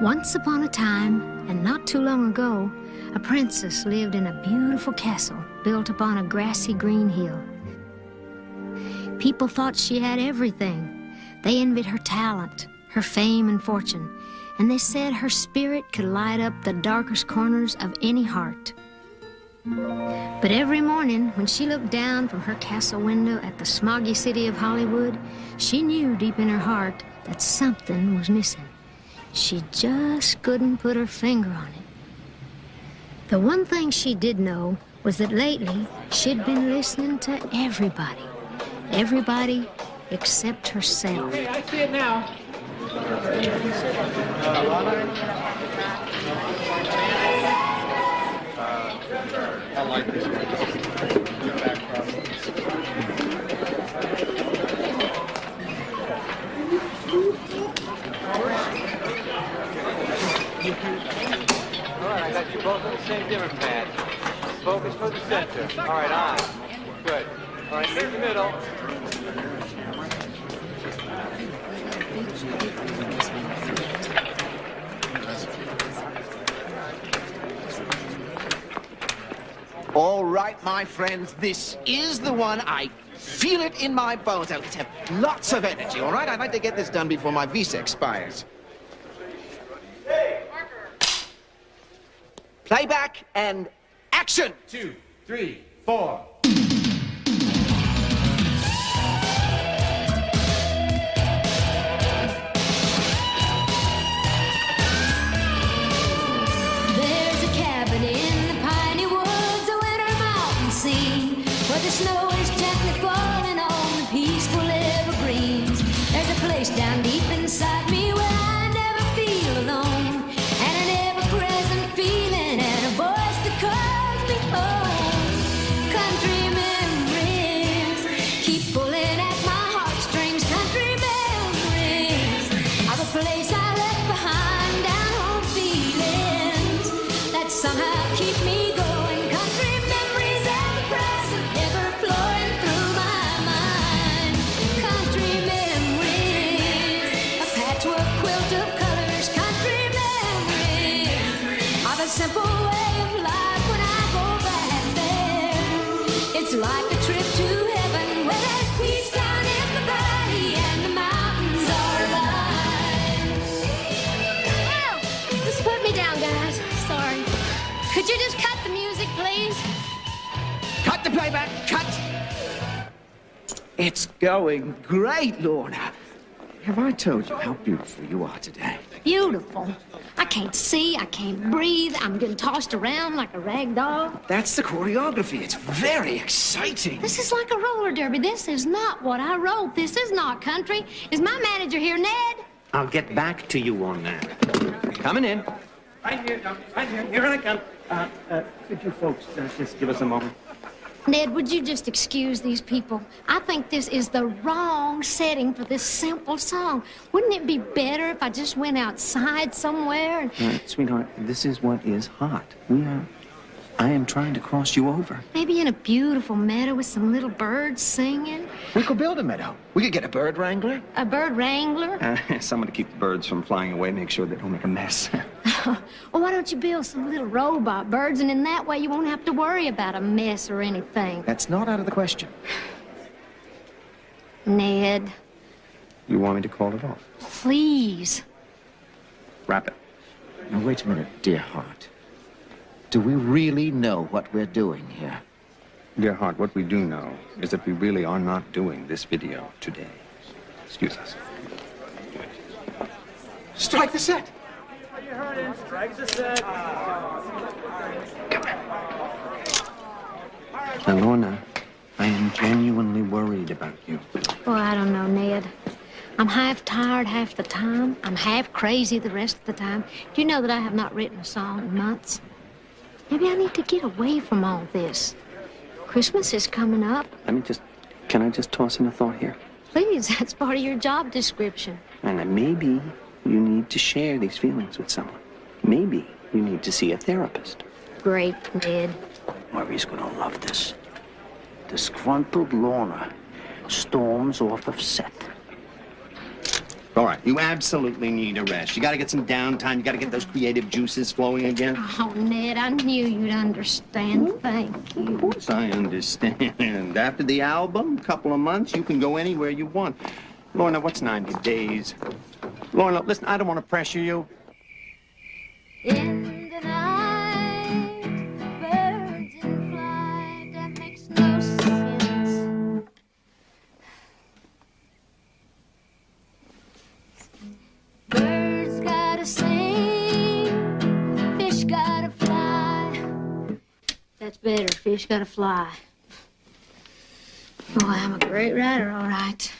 Once upon a time, and not too long ago, a princess lived in a beautiful castle built upon a grassy green hill. People thought she had everything. They envied her talent, her fame and fortune, and they said her spirit could light up the darkest corners of any heart. But every morning, when she looked down from her castle window at the smoggy city of Hollywood, she knew deep in her heart that something was missing. She just couldn't put her finger on it. The one thing she did know was that lately she'd been listening to everybody. Everybody except herself. Hey, I see it now. I like this one. All right, I got you both on the same dimmer pad. Focus for the center. All right, on. Good. All right, meet the middle. All right, my friends, this is the one. I feel it in my bones. Let's have lots of energy, all right? I'd like to get this done before my visa expires. Playback and action! 2, 3, 4. There's a cabin in the piney woods, a winter mountain scene, where the snow is gently falling on the peaceful evergreens. There's a place down deep inside me where I never feel alone, and an ever-present feeling and a voice that calls me home. Country memories keep pulling at my heartstrings. Country memories of a place I left behind, down home feelings that somehow keep me going. Country memories ever present, ever flowing through my mind. Country memories, a patchwork quilt of colors. Country memories of a simple way of life when I go back there. It's like a trip to heaven where there's peace down in the valley and the mountains are alive. Oh, just put me down, guys. Sorry. Could you just cut the music, please? Cut the playback, cut! It's going great, Lorna. Have I told you how beautiful you are today? Beautiful. I can't see, I can't breathe. I'm getting tossed around like a rag doll. That's the choreography. It's very exciting. This is like a roller derby. This is not what I wrote. This is not country. Is my manager here, Ned? I'll get back to you on that. Coming in. Right here, Doc. Right here. Here I come. Could you folks just give us a moment? Ned, would you just excuse these people? I think this is the wrong setting for this simple song. Wouldn't it be better if I just went outside somewhere and... Sweetheart, this is what is hot. I am trying to cross you over. maybe in a beautiful meadow with some little birds singing? We could build a meadow. We could get a bird wrangler. A bird wrangler? Someone to keep the birds from flying away, make sure they don't make a mess. Well, why don't you build some little robot birds, and in that way you won't have to worry about a mess or anything. That's not out of the question. Ned, You want me to call it off? please. Wrap it. Now, wait a minute, dear heart. Do we really know what we're doing here? Dear heart, what we do know is that we really are not doing this video today. Excuse us. Strike the set. You heard him. Strike the set. Now, Lorna, I am genuinely worried about you. Oh, I don't know, Ned. I'm half tired half the time. I'm half crazy the rest of the time. Do you know that I have not written a song in months? Maybe I need to get away from all this. Christmas is coming up. Can I just toss in a thought here? Please, that's part of your job description. And then maybe you need to share these feelings with someone. Maybe you need to see a therapist. Great, Ned. Murray's gonna love this. Disgruntled Lorna storms off of set. All right. You absolutely need a rest. You got to get some downtime. You got to get those creative juices flowing again. Oh, Ned, I knew you'd understand. Thank you. Of course I understand. After the album, couple of months, you can go anywhere you want. Lorna, what's 90 days? Lorna, listen, I don't want to pressure you. In the night, birds in flight, that makes no sense. Birds gotta sing, fish gotta fly. That's better, fish gotta fly. Boy, I'm a great writer, all right.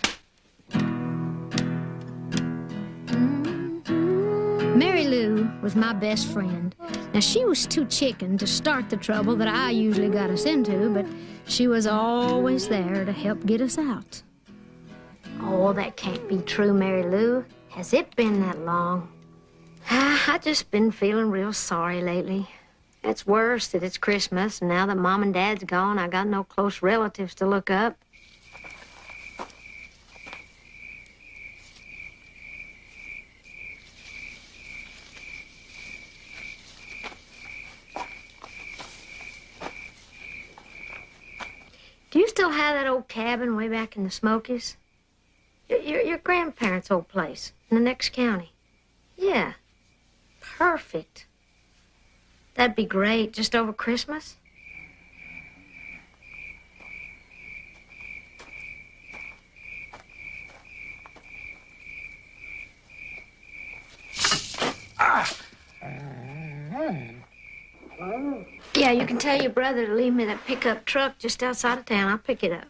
Mary Lou was my best friend. Now, she was too chicken to start the trouble that I usually got us into, but she was always there to help get us out. Oh, that can't be true, Mary Lou. Has it been that long? I just been feeling real sorry lately. It's worse that it's Christmas, and now that Mom and Dad's gone, I got no close relatives to look up. Do you still have that old cabin way back in the Smokies? Your grandparents' old place in the next county? Yeah. Perfect. That'd be great, just over Christmas. Yeah, you can tell your brother to leave me that pickup truck just outside of town. I'll pick it up.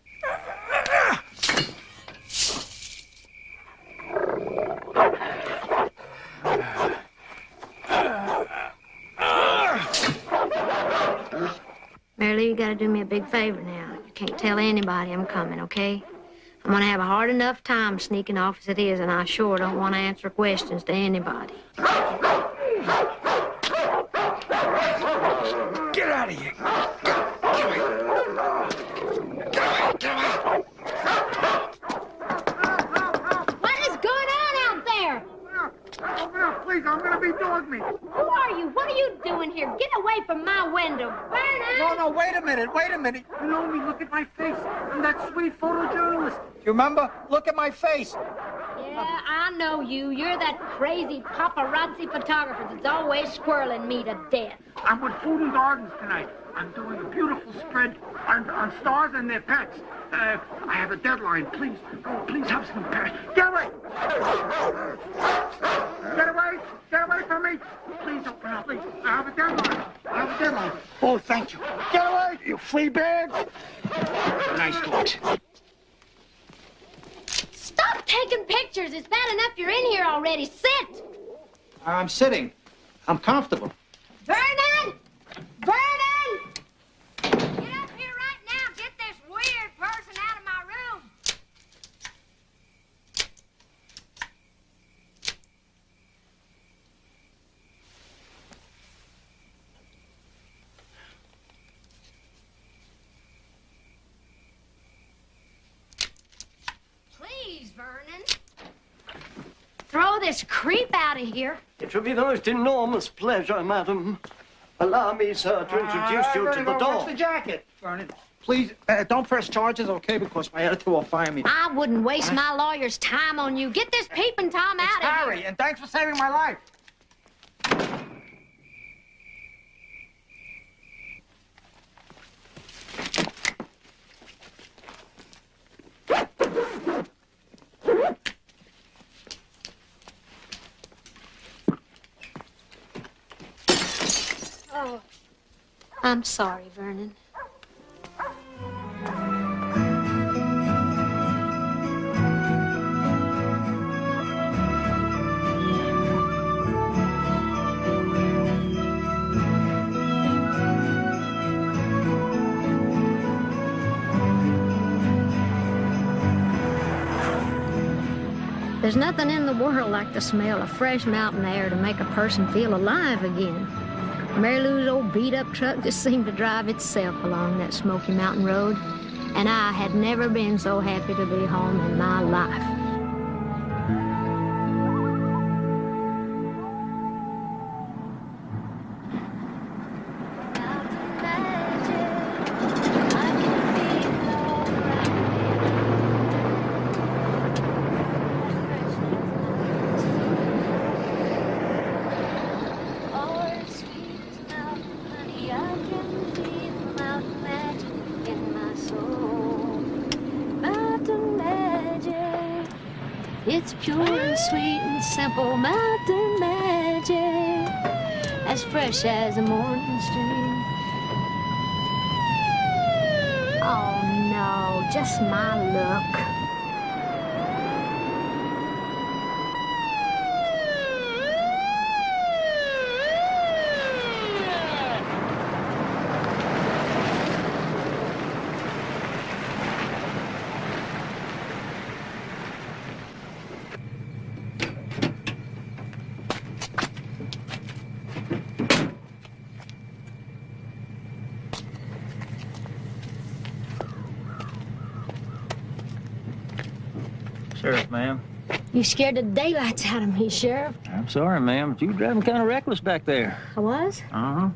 Mary Lou, you gotta do me a big favor now. You can't tell anybody I'm coming, okay? I'm gonna have a hard enough time sneaking off as it is, and I sure don't want to answer questions to anybody. Get out of here. What is going on out there? Please, I'm gonna be dog meat. Who are you? What are you doing here? Get away from my window. Vernon! No, wait a minute. You know me, look at my face. I'm that sweet photojournalist. You remember? Look at my face. Yeah, I know you. You're that crazy paparazzi photographer that's always squirreling me to death. I'm with Food and Gardens tonight. I'm doing a beautiful spread on stars and their pets. I have a deadline. Please have some pets. Get away! Get away from me! Please open up, please. I have a deadline. Oh, thank you. Get away, you flea bag! Nice dogs. Stop taking pictures. It's bad enough you're in here already. Sit! I'm sitting. I'm comfortable. Vernon! Vernon! Get up here right now. Get this weird person out of my room. Please, Vernon. Throw this creep out of here. It will be the most enormous pleasure, madam. Allow me, sir, to introduce you to the door. Watch the jacket, Vernon. Please, don't press charges, okay? Because my editor will fire me. I wouldn't waste my lawyer's time on you. Get this peeping Tom out of here. Harry, and thanks for saving my life. Oh, I'm sorry, Vernon. There's nothing in the world like the smell of fresh mountain air to make a person feel alive again. Mary Lou's old beat-up truck just seemed to drive itself along that Smoky Mountain Road, and I had never been so happy to be home in my life. It's pure and sweet and simple mountain magic, as fresh as a morning stream. Oh no, just my luck. Sheriff, ma'am. You scared the daylights out of me, Sheriff. I'm sorry, ma'am, but you were driving kind of reckless back there. I was? Uh-huh.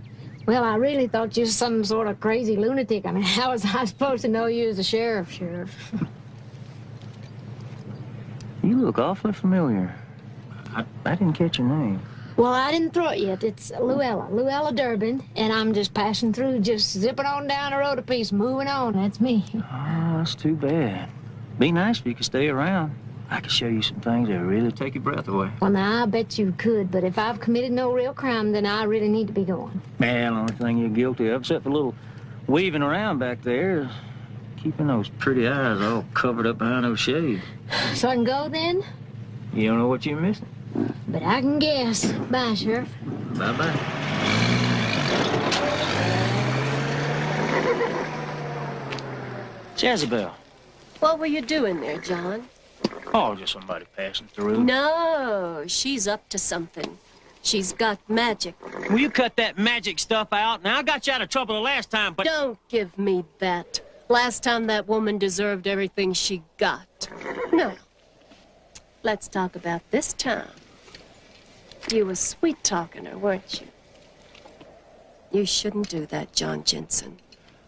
Well, I really thought you was some sort of crazy lunatic. I mean, how was I supposed to know you was a sheriff, Sheriff? You look awfully familiar. I didn't catch your name. Well, I didn't throw it yet. It's Luella Durbin, and I'm just passing through, just zipping on down the road a piece, moving on. That's me. Oh, that's too bad. Be nice if you could stay around. I could show you some things that really take your breath away. Well, now, I bet you could, but if I've committed no real crime, then I really need to be going. Man, the only thing you're guilty of, except for a little weaving around back there, is keeping those pretty eyes all covered up behind those shades. So I can go, then? You don't know what you're missing? But I can guess. Bye, Sheriff. Bye-bye. Jezebel. What were you doing there, John? Oh, just somebody passing through. No, she's up to something. She's got magic. Will you cut that magic stuff out? Now, I got you out of trouble the last time, but... Don't give me that. Last time that woman deserved everything she got. No. Let's talk about this time. You were sweet-talking her, weren't you? You shouldn't do that, John Jensen.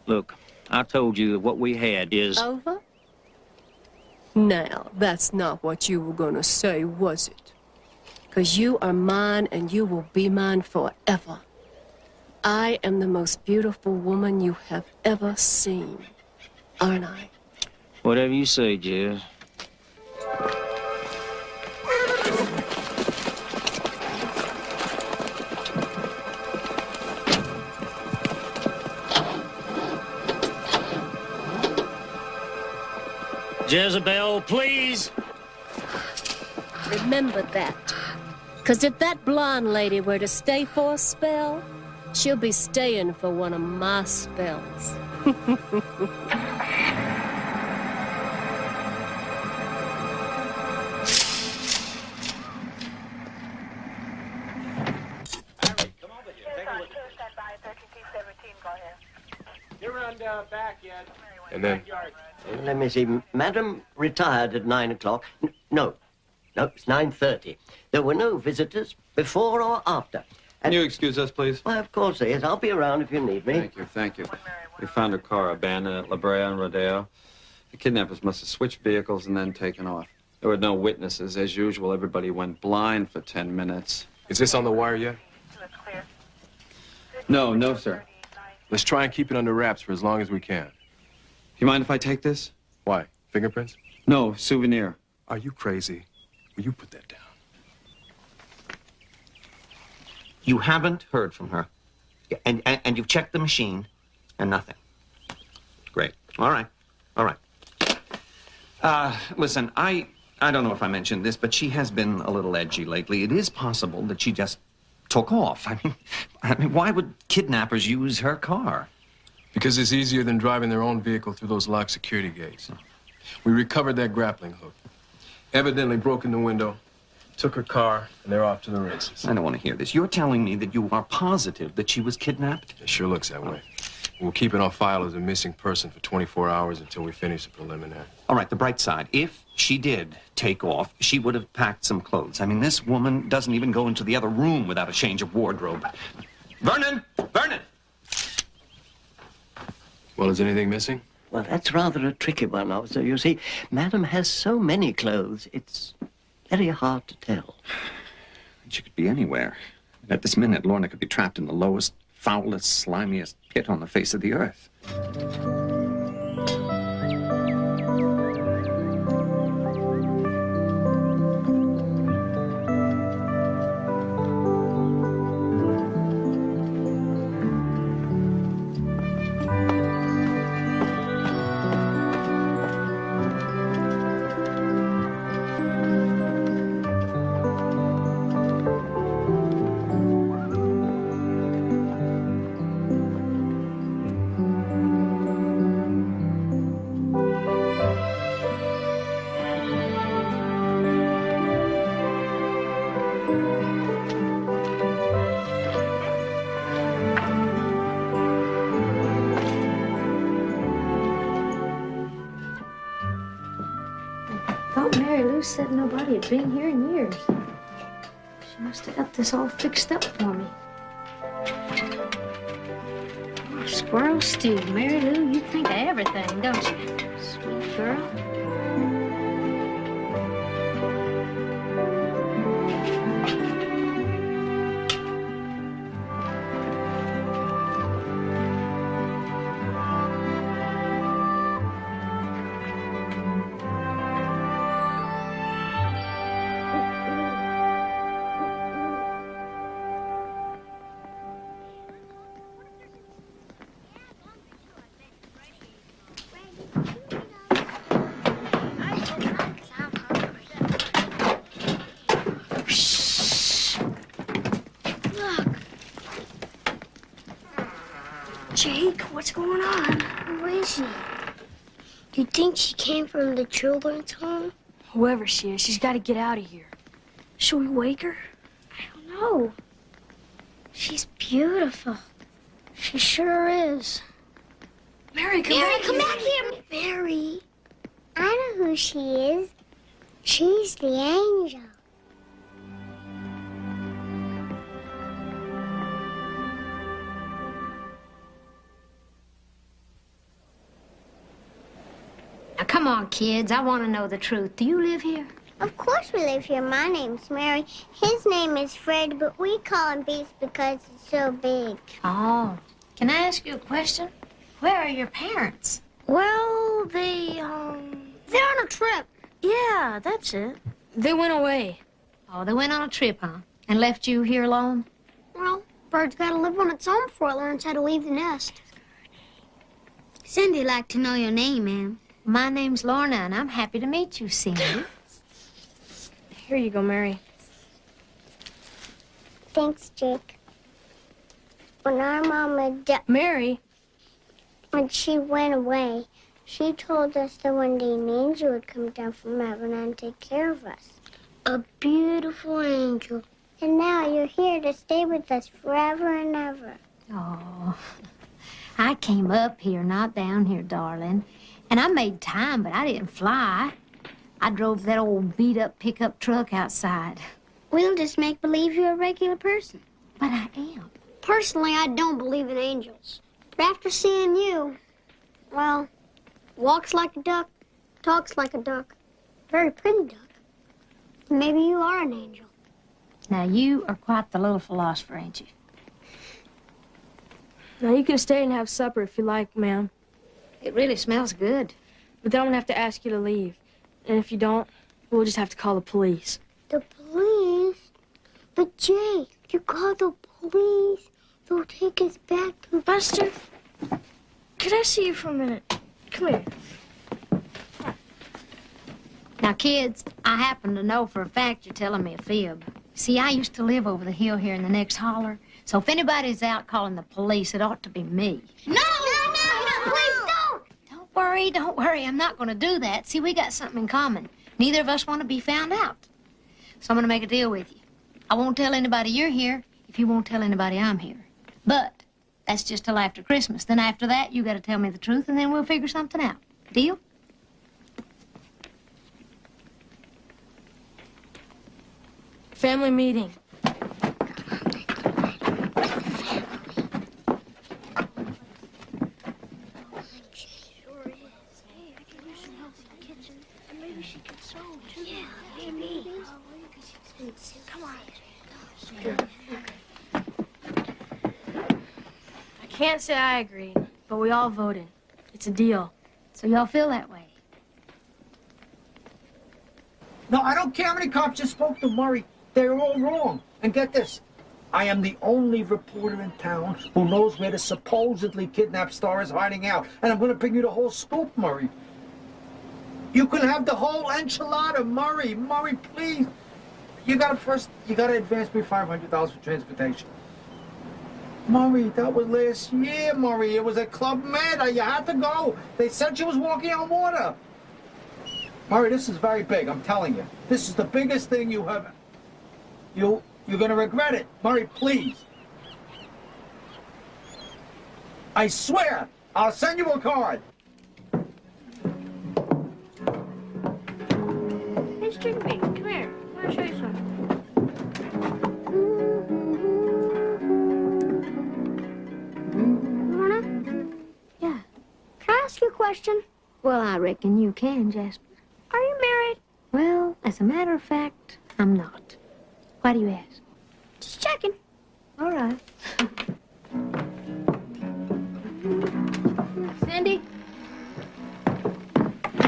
Look, I told you that what we had is... Over? Now, that's not what you were gonna say, was it? 'Cause you are mine and you will be mine forever. I am the most beautiful woman you have ever seen, aren't I? Whatever you say, Jez. Jezebel, please. Remember that. 'Cause if that blonde lady were to stay for a spell, she'll be staying for one of my spells. You're on back yet. And then? Let me see. Madam retired at 9 o'clock. No, it's 9:30. There were no visitors before or after. Can you excuse us, please? Why, of course, yes. I'll be around if you need me. Thank you. We found a car abandoned at La Brea and Rodeo. The kidnappers must have switched vehicles and then taken off. There were no witnesses. As usual, everybody went blind for 10 minutes. Is this on the wire yet? No, sir. Let's try and keep it under wraps for as long as we can. You mind if I take this? Why? Fingerprints? No, souvenir. Are you crazy? Will you put that down? You haven't heard from her. And you've checked the machine, and nothing. Great. All right. Listen, I don't know if I mentioned this, but she has been a little edgy lately. It is possible that she just took off. I mean, why would kidnappers use her car? Because it's easier than driving their own vehicle through those locked security gates. We recovered that grappling hook. Evidently broke in the window, took her car, and they're off to the races. I don't want to hear this. You're telling me that you are positive that she was kidnapped? It sure looks that way. We'll keep it on file as a missing person for 24 hours until we finish the preliminary. All right, the bright side. If she did take off, she would have packed some clothes. I mean, this woman doesn't even go into the other room without a change of wardrobe. Vernon! Well, is anything missing? Well, that's rather a tricky one, officer. You see, Madam has so many clothes, it's very hard to tell. She could be anywhere. At this minute, Lorna could be trapped in the lowest, foulest, slimiest pit on the face of the earth. thought Mary Lou said nobody had been here in years. She must have got this all fixed up for me. Oh, squirrel stew. Mary Lou, you think of everything, don't you? Sweet girl. Jake, what's going on? Where is she? Do you think she came from the children's home? Whoever she is, she's got to get out of here. Should we wake her? I don't know. She's beautiful. She sure is. Mary, come Mary, back come here. back here. Mary. I know who she is. She's the angel. Now, come on, kids. I want to know the truth. Do you live here? Of course we live here. My name's Mary. His name is Fred, but we call him Beast because he's so big. Oh. Can I ask you a question? Where are your parents? Well, they're on a trip. Yeah, that's it. They went away. Oh, they went on a trip, huh? And left you here alone? Well, bird's got to live on its own before it learns how to leave the nest. Cindy'd like to know your name, ma'am. My name's Lorna, and I'm happy to meet you, Cindy. Here you go, Mary. Thanks, Jake. When our mama died, Mary? when she went away, she told us that one day an angel would come down from heaven and take care of us. A beautiful angel. And now you're here to stay with us forever and ever. Oh, I came up here, not down here, darling. And I made time, but I didn't fly. I drove that old beat-up pickup truck outside. We'll just make believe you're a regular person. But I am. Personally, I don't believe in angels. But after seeing you, well, walks like a duck, talks like a duck, very pretty duck. Maybe you are an angel. Now, you are quite the little philosopher, ain't you? Now, you can stay and have supper if you like, ma'am. It really smells good. But then I'm going to have to ask you to leave. And if you don't, we'll just have to call the police. The police? But Jay, if you call the police, they'll take us back to... Buster, could I see you for a minute? Come here. Now, kids, I happen to know for a fact you're telling me a fib. See, I used to live over the hill here in the next holler. So if anybody's out calling the police, it ought to be me. No, please don't! Don't worry. I'm not going to do that. See, we got something in common. Neither of us want to be found out. So I'm going to make a deal with you. I won't tell anybody you're here if you won't tell anybody I'm here. But that's just till after Christmas. Then after that, you got to tell me the truth, and then we'll figure something out. Deal? Family meeting. I can't say I agreed, but we all voted. It's a deal. So y'all feel that way? No, I don't care how many cops just spoke to Murray. They're all wrong. And get this. I am the only reporter in town who knows where the supposedly kidnapped star is hiding out. And I'm going to bring you the whole scoop, Murray. You can have the whole enchilada, Murray. Murray, please. You got to advance me $500 for transportation. Murray, that was last year, Murray. It was at Club Med. You had to go. They said she was walking on water. Murray, this is very big, I'm telling you. This is the biggest thing you have... You're going to regret it. Murray, please. I swear, I'll send you a card. string bean. Come here. I want to show you something. Lorna? Yeah. Can I ask you a question? Well, I reckon you can, Jasper. Are you married? Well, as a matter of fact, I'm not. Why do you ask? Just checking. All right. Cindy?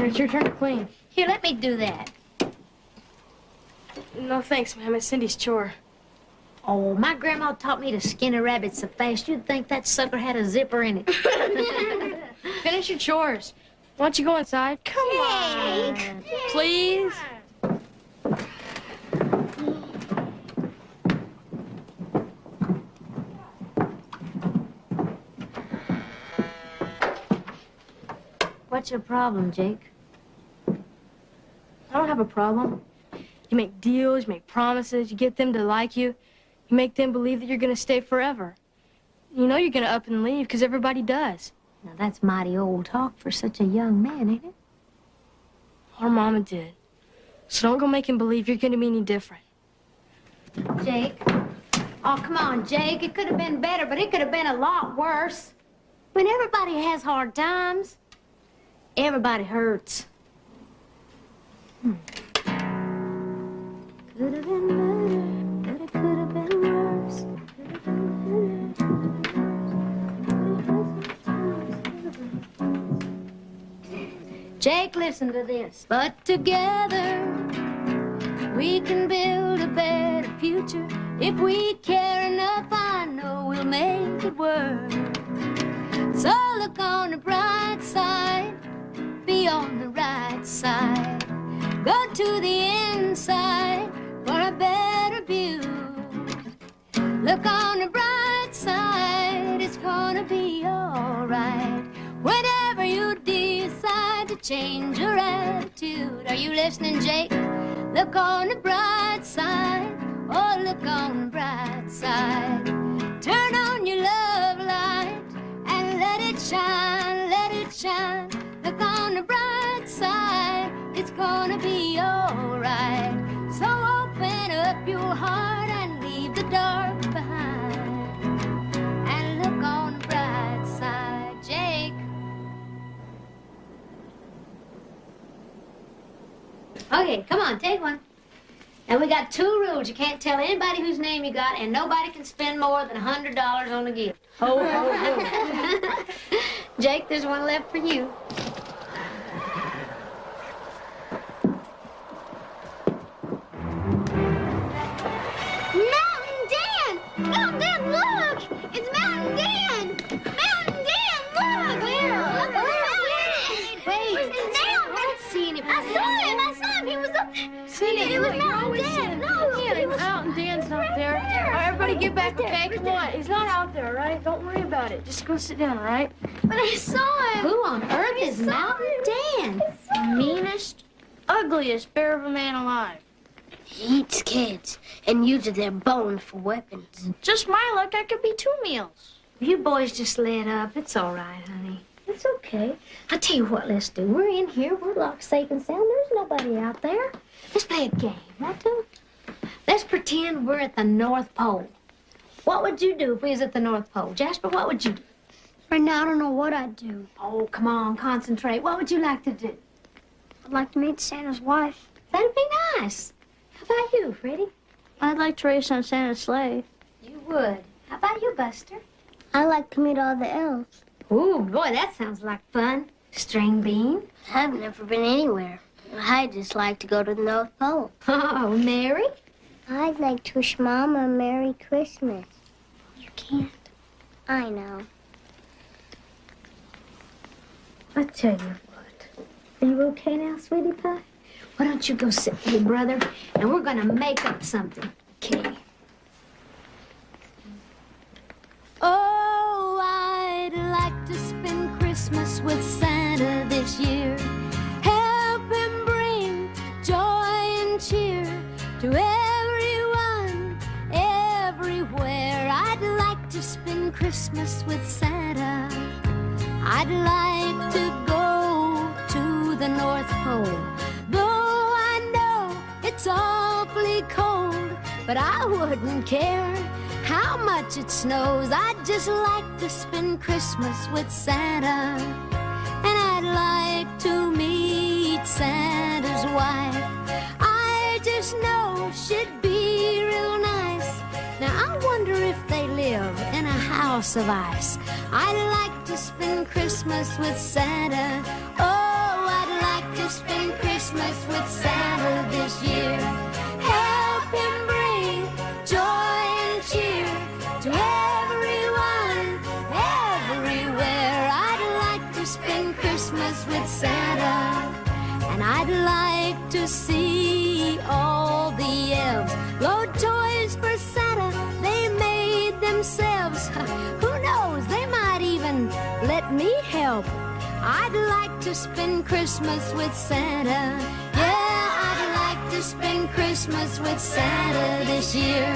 It's your turn to clean. Here, let me do that. No thanks, ma'am. It's Cindy's chore. Oh, my grandma taught me to skin a rabbit so fast you'd think that sucker had a zipper in it. Finish your chores. Why don't you go inside? Come on. Please? What's your problem, Jake? I don't have a problem. You make deals, you make promises, you get them to like you. You make them believe that you're going to stay forever. You know you're going to up and leave because everybody does. Now, that's mighty old talk for such a young man, ain't it? Our mama did. So don't go making believe you're going to be any different. Jake. Oh, come on, Jake. It could have been better, but it could have been a lot worse. When everybody has hard times, everybody hurts. Could have been better, but it could have been worse. Could have been better. Jake, listen to this. But together, we can build a better future. If we care enough, I know we'll make it work. So look on the bright side, be on the right side. Go to the inside for a better view. Look on the bright side, it's gonna be alright. Whenever you decide to change your attitude. Are you listening, Jake? Look on the bright side, oh, look on the bright side. Turn on your love light and let it shine, let it shine. Look on the bright side, it's gonna be alright. So open up your heart and leave the dark behind. And look on the bright side, Jake. Okay, come on, take one. And we got 2 rules. You can't tell anybody whose name you got, and nobody can spend more than $100 on a gift. Ho, ho, ho. Jake, there's one left for you. Mountain Dan! Mountain Dan, look! It's Mountain Dan! Mountain Dan, look! Where? Look, wait. I See anybody? saw him. He was up there. It was Mountain Dan. No, he was Mountain Dan's not there. All right, everybody get back, okay? Come on. He's not out there, all right? Don't worry about it. Just go sit down, all right? But I saw him. Who on earth is Mountain Dan? Meanest, ugliest bear of a man alive. He eats kids and uses their bones for weapons. Just my luck, I could be 2 meals. You boys just let up. It's all right, honey. It's okay. I'll tell you what, let's do. We're in here. We're locked safe and sound. There's nobody out there. Let's play a game, right, Tom? Let's pretend we're at the North Pole. What would you do if we was at the North Pole? Jasper, what would you do? Right now, I don't know what I'd do. Oh, come on, concentrate. What would you like to do? I'd like to meet Santa's wife. That'd be nice. How about you, Freddie? I'd like to race on Santa's sleigh. You would. How about you, Buster? I'd like to meet all the elves. Ooh, boy, that sounds like fun. String bean? I've never been anywhere. I'd just like to go to the North Pole. Oh, Mary? I'd like to wish Mama a Merry Christmas. You can't. I know. I'll tell you what. Are you okay now, sweetie pie? Why don't you go sit with your brother, and we're gonna make up something, okay? Oh, I'd like to spend Christmas with Santa this year. Help him bring joy and cheer to everyone, everywhere. I'd like to spend Christmas with Santa. I'd like to go to the North Pole. Though I know it's awfully cold, but I wouldn't care how much it snows. I'd just like to spend Christmas with Santa, and I'd like to meet Santa's wife. I just know she'd be real nice. Now I wonder if they live in a house of ice. I'd like to spend Christmas with Santa. Oh, I'd like to spend Christmas with Santa this year. Help him bring joy and cheer to everyone, everywhere. I'd like to spend Christmas with Santa, and I'd like to see all the elves load toys for Santa they made themselves. Who knows, they might even let me help. I'd like to spend Christmas with Santa. Yeah, I'd like to spend Christmas with Santa this year,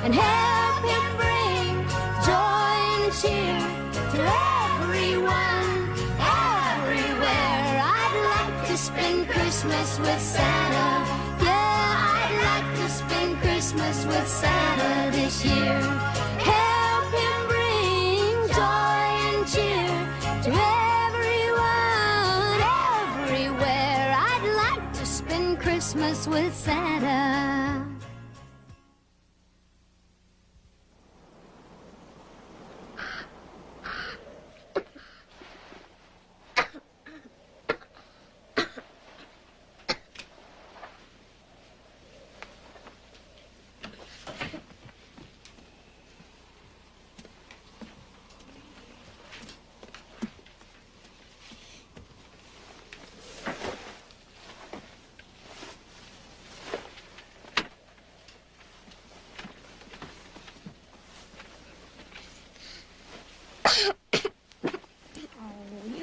and help him bring joy and cheer to everyone, everywhere. I'd like to spend Christmas with Santa. Yeah, I'd like to spend Christmas with Santa this year. Help him bring joy and cheer to everyone, everywhere. I'd like to spend Christmas with Santa.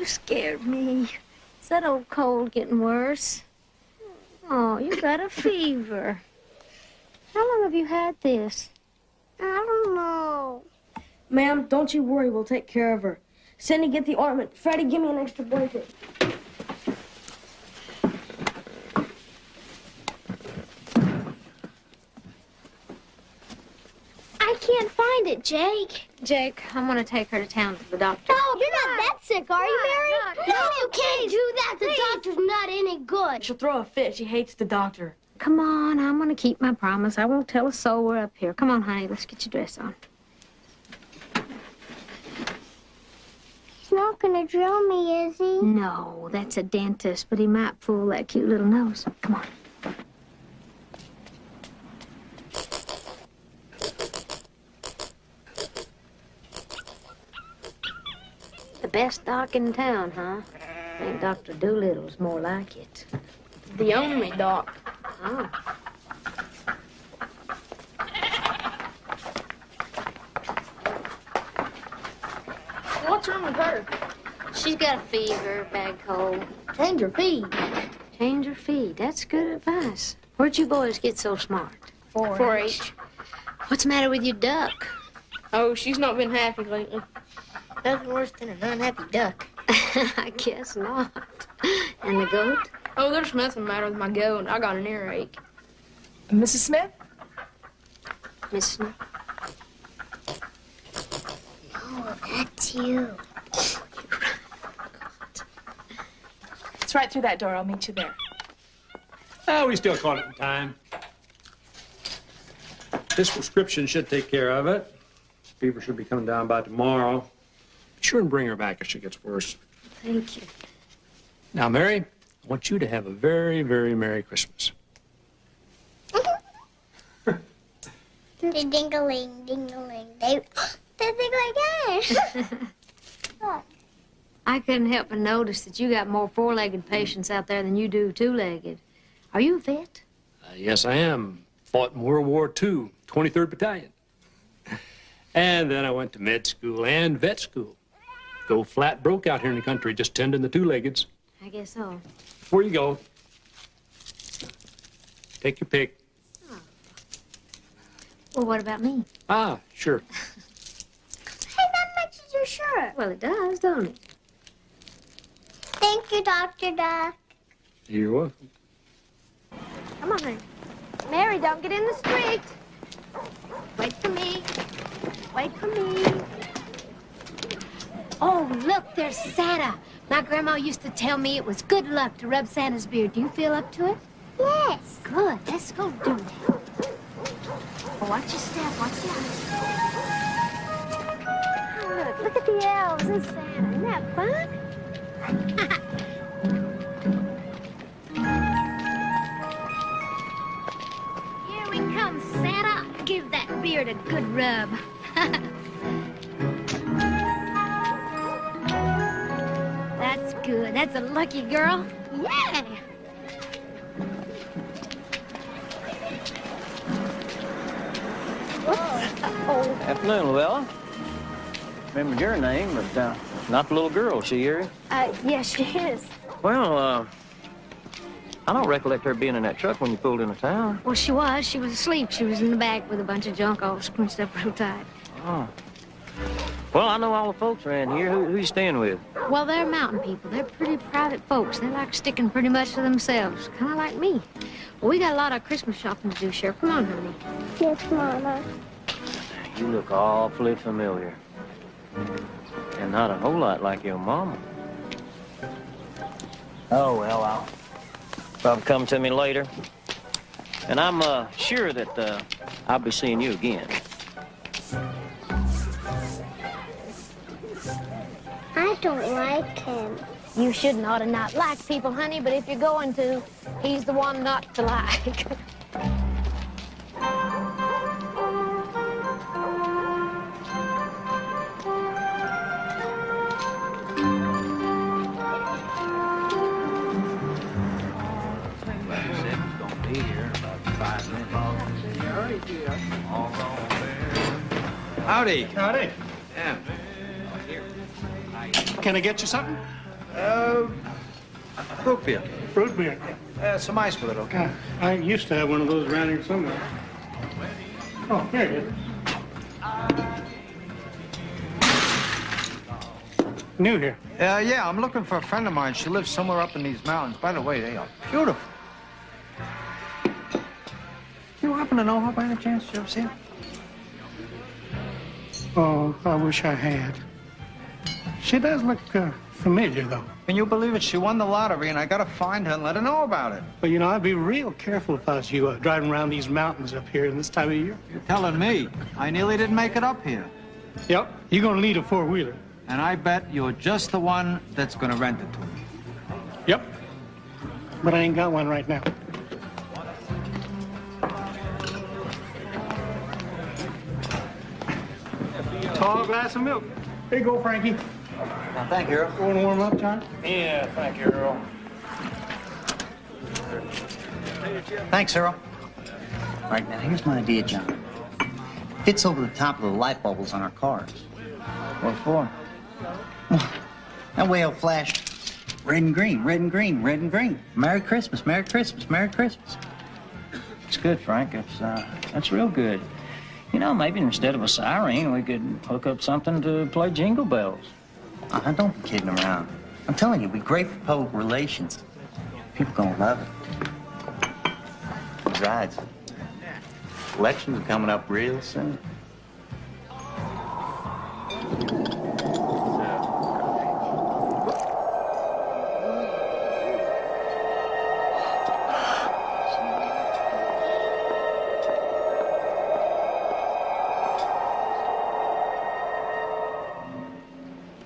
Scared me. Is that old cold getting worse? Oh, you got a fever. How long have you had this? I don't know. Ma'am, don't you worry. We'll take care of her. Cindy, get the ointment. Freddie, give me an extra blanket. I can't find it, Jake. Jake, I'm going to take her to town to the doctor. No, you're not that sick, are you, Mary? No, you can't do that. The doctor's not any good. She'll throw a fit. She hates the doctor. Come on, I'm going to keep my promise. I won't tell a soul we're up here. Come on, honey, let's get your dress on. He's not gonna drill me, is he? No, that's a dentist, but he might fool that cute little nose. Come on. The best doc in town, huh? I think Dr. Doolittle's more like it. The only doc. Oh. What's wrong with her? She's got a fever, bad cold. Change her feed. Change her feed. That's good advice. Where'd you boys get so smart? 4-H. What's the matter with your duck? Oh, she's not been happy lately. Nothing worse than an unhappy duck. I guess not. And the goat? Oh, there's nothing the matter with my goat. I got an earache. Mrs. Smith? Miss Smith? Oh, that's you. It's right through that door. I'll meet you there. Oh, we still caught it in time. This prescription should take care of it. Fever should be coming down by tomorrow. Be sure and bring her back if she gets worse. Thank you. Now, Mary, I want you to have a very, very Merry Christmas. Ding-a-ling, ding-a-ling. They think like that. I couldn't help but notice that you got more four-legged patients out there than you do two-legged. Are you a vet? Yes, I am. Fought in World War II, 23rd Battalion. And then I went to med school and vet school. Go flat broke out here in the country just tending the two-leggeds. I guess so. Before you go, take your pick. Well, what about me? Ah, sure. Hey, that matches your shirt. Well, it does, don't it? Thank you, Dr. Duck. You're welcome. Come on, honey. Mary, don't get in the street. Wait for me. Wait for me. Oh, look, there's Santa. My grandma used to tell me it was good luck to rub Santa's beard. Do you feel up to it? Yes. Good. Let's go do that. Oh, watch your step. Watch the others. Oh, look at the elves and Santa. Isn't that fun? Here we come, Santa. Give that beard a good rub. That's good. That's a lucky girl. Yeah. Oh. Afternoon, Luella. Remembered your name, but not the little girl, she, Erie? Yes, she is. Well, I don't recollect her being in that truck when you pulled into town. Well, she was. She was asleep. She was in the back with a bunch of junk all squinched up real tight. Oh. Well, I know all the folks around here. Who you staying with? Well, they're mountain people. They're pretty private folks. They like sticking pretty much to themselves, kind of like me. Well, we got a lot of Christmas shopping to do, Sheriff. Come on, honey. Yes, Mama. You look awfully familiar. And not a whole lot like your mama. Oh, well, I'll probably come to me later. And I'm sure that I'll be seeing you again. I don't like him. You shouldn't ought to not like people, honey, but if you're going to, he's the one not to like. Howdy. Howdy. Yeah. Can I get you something? Root beer. Root beer. Some ice with it, okay? I used to have one of those around here somewhere. Oh, here it is. New here. Yeah, I'm looking for a friend of mine. She lives somewhere up in these mountains. By the way, they are beautiful. You happen to know her by any chance? You ever see her? Oh, I wish I had. She does look familiar, though. Can you believe it? She won the lottery, and I gotta find her and let her know about it. But, you know, I'd be real careful if I was you driving around these mountains up here in this time of year. You're telling me. I nearly didn't make it up here. Yep, you're gonna need a four-wheeler. And I bet you're just the one that's gonna rent it to me. Yep, but I ain't got one right now. Tall glass of milk. Here you go, Frankie. Now, thank you, Earl. Want to warm up, John? Yeah, thank you, Earl. Thanks, Earl. All right, now, here's my idea, John. Fits over the top of the light bulbs on our cars. What for? That way it'll flash red and green, red and green, red and green. Merry Christmas, Merry Christmas, Merry Christmas. It's good, Frank. That's real good. You know, maybe instead of a siren, we could hook up something to play Jingle Bells. Don't be kidding around. I'm telling you, it'd be great for public relations. People gonna love it. Besides, elections are coming up real soon.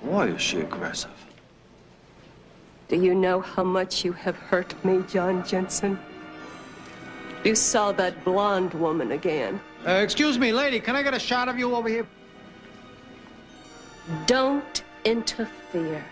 Boy, is she aggressive. Do you know how much you have hurt me, John Jensen? You saw that blonde woman again. Excuse me, lady, can I get a shot of you over here? Don't interfere.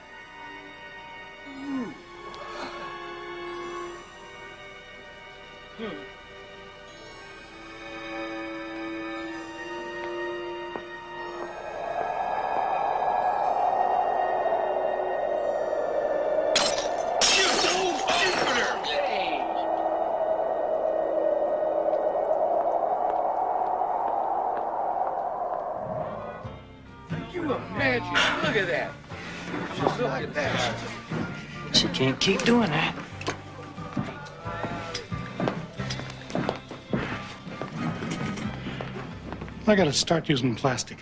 Look at that. Just look at that. She can't keep doing that. I gotta start using plastic.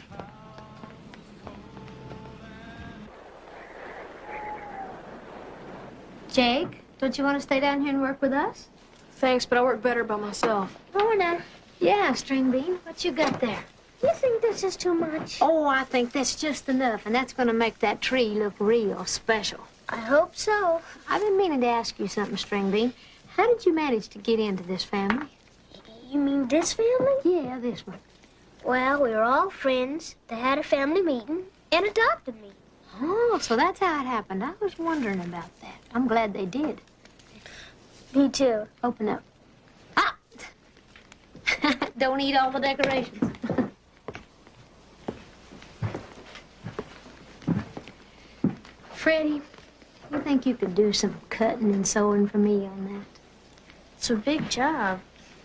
Jake, don't you want to stay down here and work with us? Thanks, but I work better by myself. Lorna. Yeah, String Bean, what you got there? You think this is too much? Oh, I think that's just enough, and that's going to make that tree look real special. I hope so. I've been meaning to ask you something, String Bean. How did you manage to get into this family? You mean this family? Yeah, this one. Well, we were all friends. They had a family meeting and adopted me. Oh, so that's how it happened. I was wondering about that. I'm glad they did. Me too. Open up. Ah! Don't eat all the decorations. Freddie, you think you could do some cutting and sewing for me on that? It's a big job.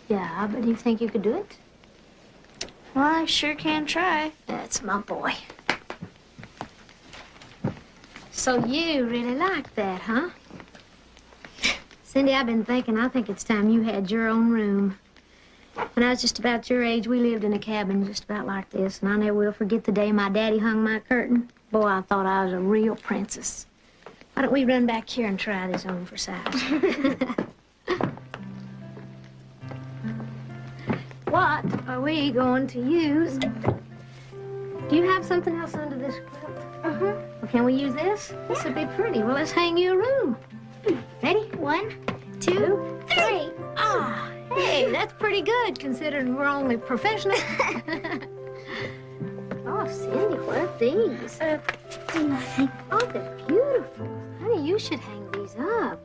Yeah, but do you think you could do it? Well, I sure can try. That's my boy. So you really like that, huh? Cindy, I've been thinking, I think it's time you had your own room. When I was just about your age, we lived in a cabin just about like this, and I never will forget the day my daddy hung my curtain. Boy, I thought I was a real princess. Why don't we run back here and try this on for size? What are we going to use? Do you have something else under this quilt? Well, can we use this? This would be pretty. Well, let's hang you a room. Ready? 1, 2, 3. Ah, hey, that's pretty good considering we're only professionals. Oh, Cindy, what are these? Nothing. Oh, they're beautiful. Honey, you should hang these up.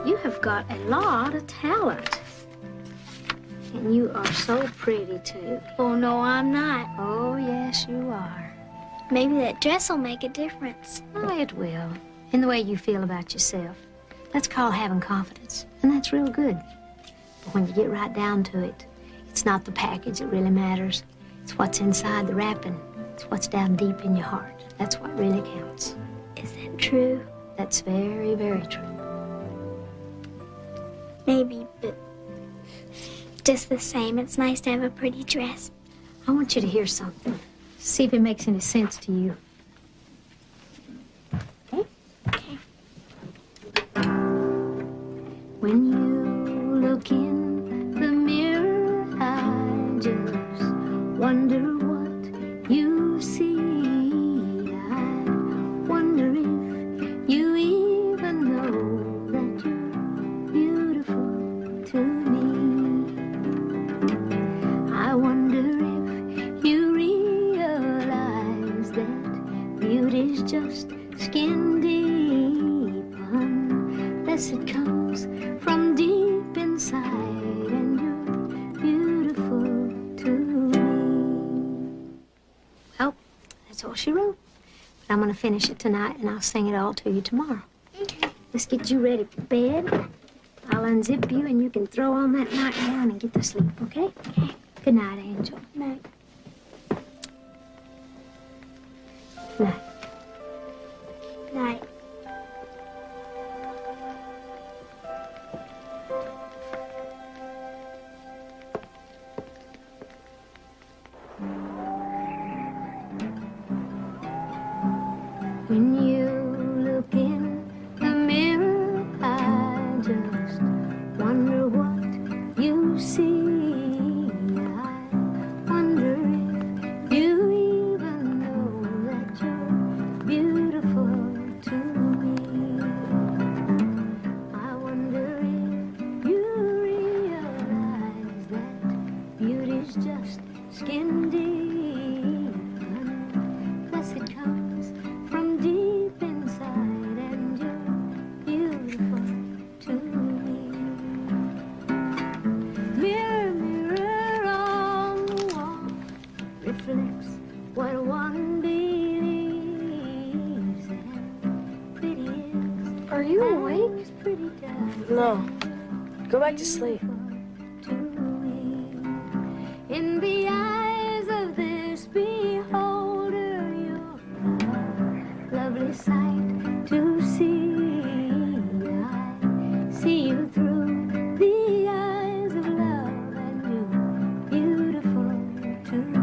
You have got a lot of talent. And you are so pretty, too. Oh, no, I'm not. Oh, yes, you are. Maybe that dress will make a difference. Oh, it will. In the way you feel about yourself. That's called having confidence. And that's real good. But when you get right down to it, it's not the package that really matters. It's what's inside the wrapping. It's what's down deep in your heart. That's what really counts. Is that true? That's very, very true. Maybe, but just the same, it's nice to have a pretty dress. I want you to hear something. See if it makes any sense to you. Okay? Okay. When you look in the mirror, I just wonder what you see. I wonder if you even know that you're beautiful to me. I wonder if you realize that beauty's just skin deep unless it comes from deep inside, and you're beautiful to me. Well, that's all she wrote. But I'm going to finish it tonight, and I'll sing it all to you tomorrow. Okay. Let's get you ready for bed. I'll unzip you, and you can throw on that nightgown and get to sleep, okay? Okay. Good night, Angel. Night. Good night. Night. When you look in the mirror, I just wonder what you see. I wonder if you even know that you're beautiful to me. I wonder if you realize that beauty's just skin deep, unless it comes from deep inside, and you're beautiful to me. Mirror, mirror on the wall, reflects what one believes, and pretty is. Are you awake? Is pretty does. No. Go back to sleep. To me. In the eyes of this beholder, you're a lovely sight to see. I see you through the eyes of love, and you're beautiful too.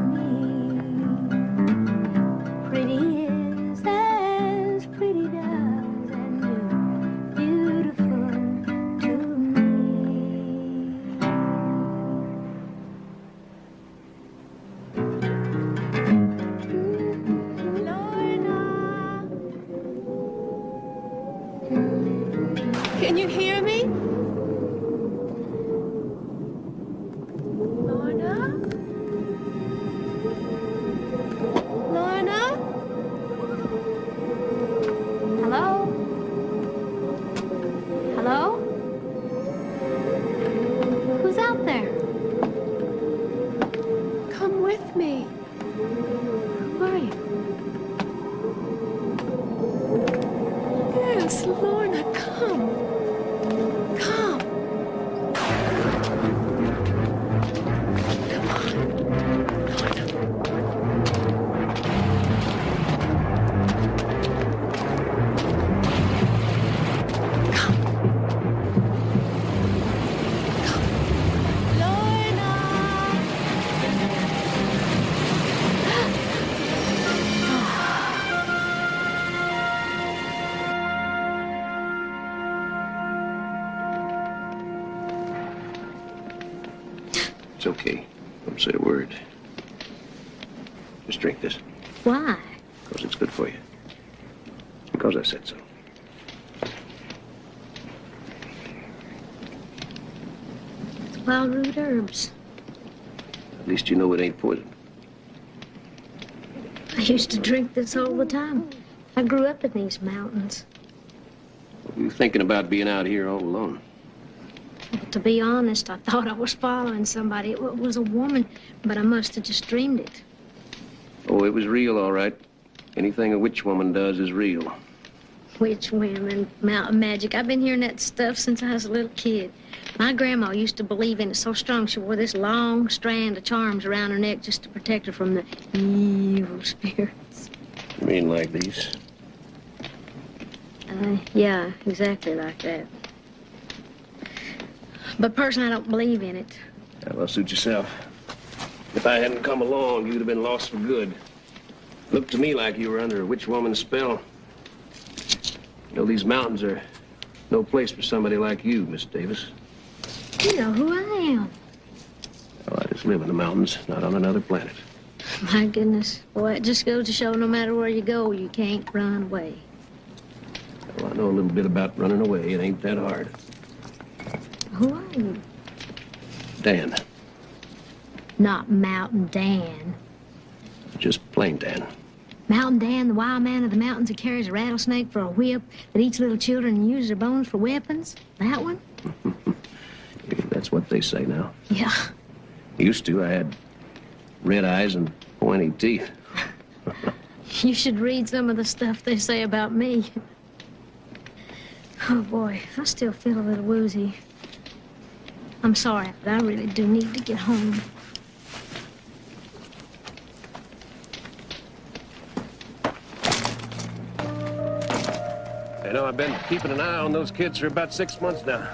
Can you hear me? Lorna? Lorna? Hello? Hello? Who's out there? Come with me. Who are you? Yes, Lorna, come. Come. It's okay. Don't say a word. Just drink this. Why? Because it's good for you. Because I said so. It's wild root herbs. At least you know it ain't poison. I used to drink this all the time. I grew up in these mountains. Were you thinking about being out here all alone? To be honest, I thought I was following somebody. It was a woman, but I must have just dreamed it. Oh, it was real, all right. Anything a witch woman does is real. Witch women, mountain magic. I've been hearing that stuff since I was a little kid. My grandma used to believe in it so strong she wore this long strand of charms around her neck just to protect her from the evil spirits. You mean like these? Yeah, exactly like that. But personally, I don't believe in it. Yeah, well, suit yourself. If I hadn't come along, you'd have been lost for good. Looked to me like you were under a witch woman's spell. You know, these mountains are no place for somebody like you, Miss Davis. You know who I am. Well, I just live in the mountains, not on another planet. My goodness. Boy, it just goes to show no matter where you go, you can't run away. Well, I know a little bit about running away. It ain't that hard. Who are you? Dan. Not Mountain Dan. Just plain Dan. Mountain Dan, the wild man of the mountains who carries a rattlesnake for a whip, that eats little children and uses their bones for weapons? That one? That's what they say now. Yeah. Used to. I had red eyes and pointy teeth. You should read some of the stuff they say about me. Oh, boy, I still feel a little woozy. I'm sorry, but I really do need to get home. You know, I've been keeping an eye on those kids for about 6 months now.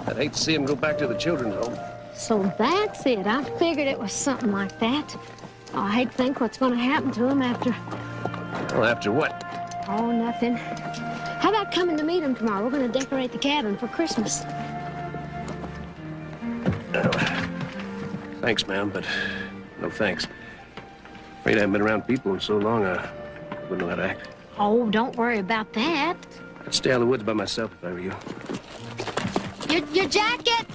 I'd hate to see them go back to the children's home. So that's it. I figured it was something like that. Oh, I hate to think what's going to happen to them after... Well, after what? Oh, nothing. How about coming to meet them tomorrow? We're going to decorate the cabin for Christmas. Thanks, ma'am, but no thanks. Afraid I haven't been around people in so long, I wouldn't know how to act. Oh, don't worry about that. I'd stay out of the woods by myself if I were you. Your jacket!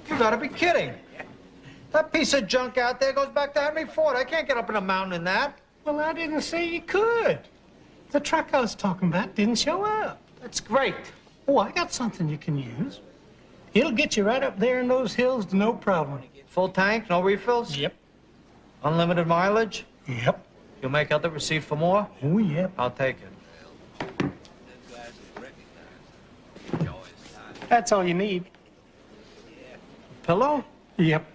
You gotta be kidding. That piece of junk out there goes back to Henry Ford. I can't get up in a mountain in that. Well, I didn't say you could. The truck I was talking about didn't show up. That's great. Oh, I got something you can use. It'll get you right up there in those hills, no problem. Full tank, no refills? Yep. Unlimited mileage? Yep. You'll make out the receipt for more? Oh, yep. I'll take it. That's all you need. Pillow? Yep.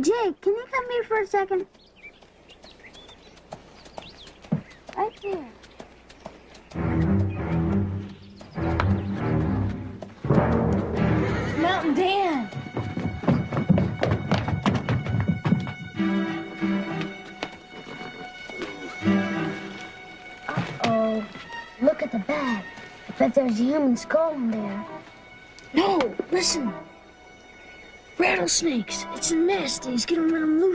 Jake, can you come here for a second? Right there. look at the bag. I bet there's a human skull in there. No, listen. Rattlesnakes. It's a nest, and he's gonna let them loose.